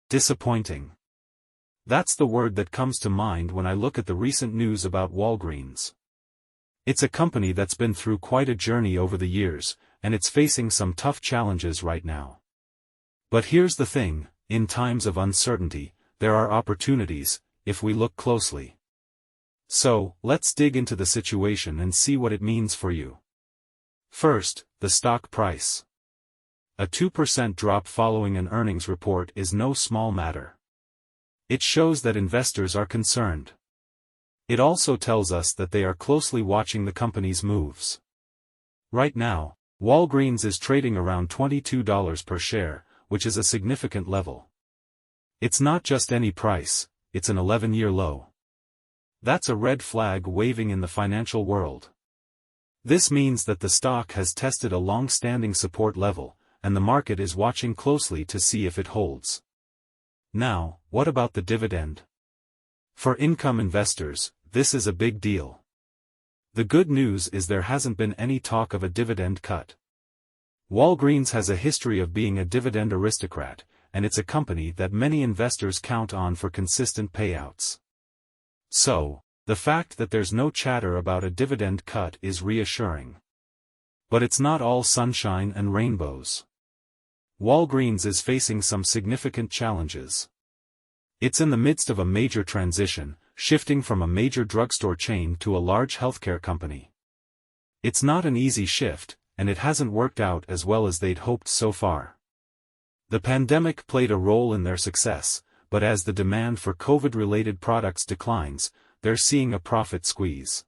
Disappointing. That's the word that comes to mind when I look at the recent news about Walgreens. It's a company that's been through quite a journey over the years, and it's facing some tough challenges right now. But here's the thing, in times of uncertainty, there are opportunities, if we look closely. So, let's dig into the situation and see what it means for you. First, the stock price. A 2% drop following an earnings report is no small matter. It shows that investors are concerned. It also tells us that they are closely watching the company's moves. Right now, Walgreens is trading around $22 per share, which is a significant level. It's not just any price, it's an 11-year low. That's a red flag waving in the financial world. This means that the stock has tested a long-standing support level, and the market is watching closely to see if it holds. Now, what about the dividend? For income investors, this is a big deal. The good news is there hasn't been any talk of a dividend cut. Walgreens has a history of being a dividend aristocrat, and it's a company that many investors count on for consistent payouts. So, the fact that there's no chatter about a dividend cut is reassuring. But it's not all sunshine and rainbows. Walgreens is facing some significant challenges. It's in the midst of a major transition, shifting from a major drugstore chain to a large healthcare company. It's not an easy shift, and it hasn't worked out as well as they'd hoped so far. The pandemic played a role in their success, but as the demand for COVID-related products declines, they're seeing a profit squeeze.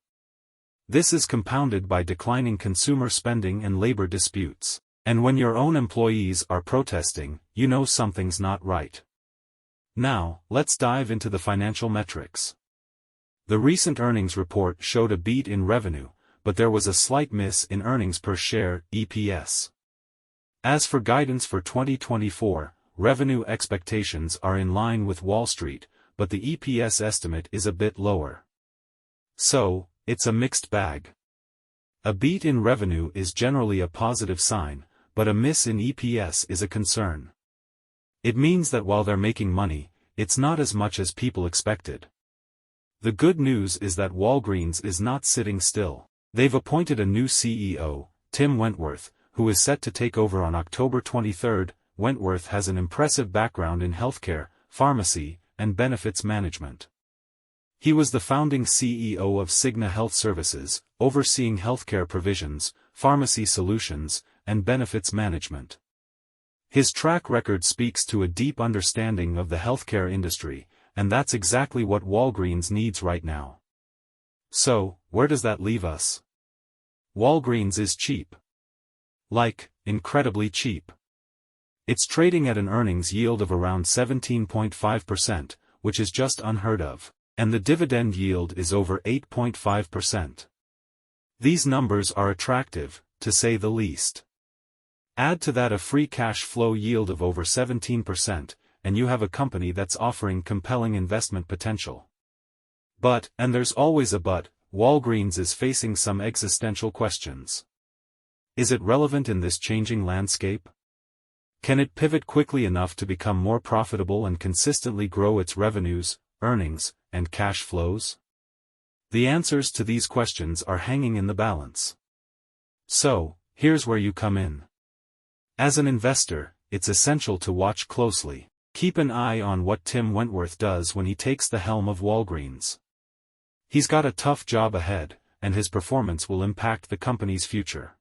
This is compounded by declining consumer spending and labor disputes. And when your own employees are protesting, you know something's not right. Now, let's dive into the financial metrics. The recent earnings report showed a beat in revenue, but there was a slight miss in earnings per share, EPS. As for guidance for 2024, revenue expectations are in line with Wall Street, but the EPS estimate is a bit lower. So, it's a mixed bag. A beat in revenue is generally a positive sign, but a miss in EPS is a concern. It means that while they're making money, it's not as much as people expected. The good news is that Walgreens is not sitting still. They've appointed a new CEO, Tim Wentworth, who is set to take over on October 23. Wentworth has an impressive background in healthcare, pharmacy, and benefits management. He was the founding CEO of Cigna Health Services, overseeing healthcare provisions, pharmacy solutions, and benefits management. His track record speaks to a deep understanding of the healthcare industry, and that's exactly what Walgreens needs right now. So, where does that leave us? Walgreens is cheap. Like, incredibly cheap. It's trading at an earnings yield of around 17.5%, which is just unheard of, and the dividend yield is over 8.5%. These numbers are attractive, to say the least. Add to that a free cash flow yield of over 17%, and you have a company that's offering compelling investment potential. But, and there's always a but, Walgreens is facing some existential questions. Is it relevant in this changing landscape? Can it pivot quickly enough to become more profitable and consistently grow its revenues, earnings, and cash flows? The answers to these questions are hanging in the balance. So, here's where you come in. As an investor, it's essential to watch closely. Keep an eye on what Tim Wentworth does when he takes the helm of Walgreens. He's got a tough job ahead, and his performance will impact the company's future.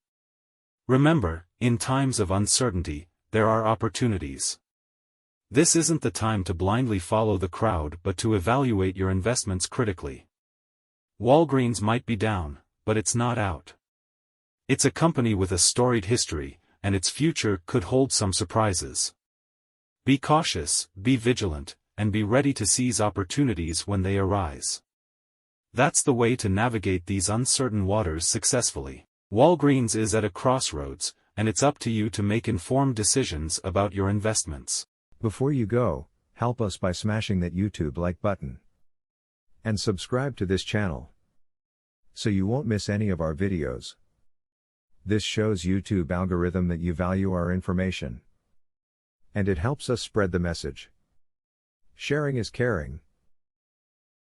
Remember, in times of uncertainty, there are opportunities. This isn't the time to blindly follow the crowd but to evaluate your investments critically. Walgreens might be down, but it's not out. It's a company with a storied history, and its future could hold some surprises. Be cautious, be vigilant, and be ready to seize opportunities when they arise. That's the way to navigate these uncertain waters successfully. Walgreens is at a crossroads, and it's up to you to make informed decisions about your investments. Before you go, help us by smashing that YouTube like button. And subscribe to this channel, so you won't miss any of our videos. This shows YouTube algorithm that you value our information, and it helps us spread the message. Sharing is caring.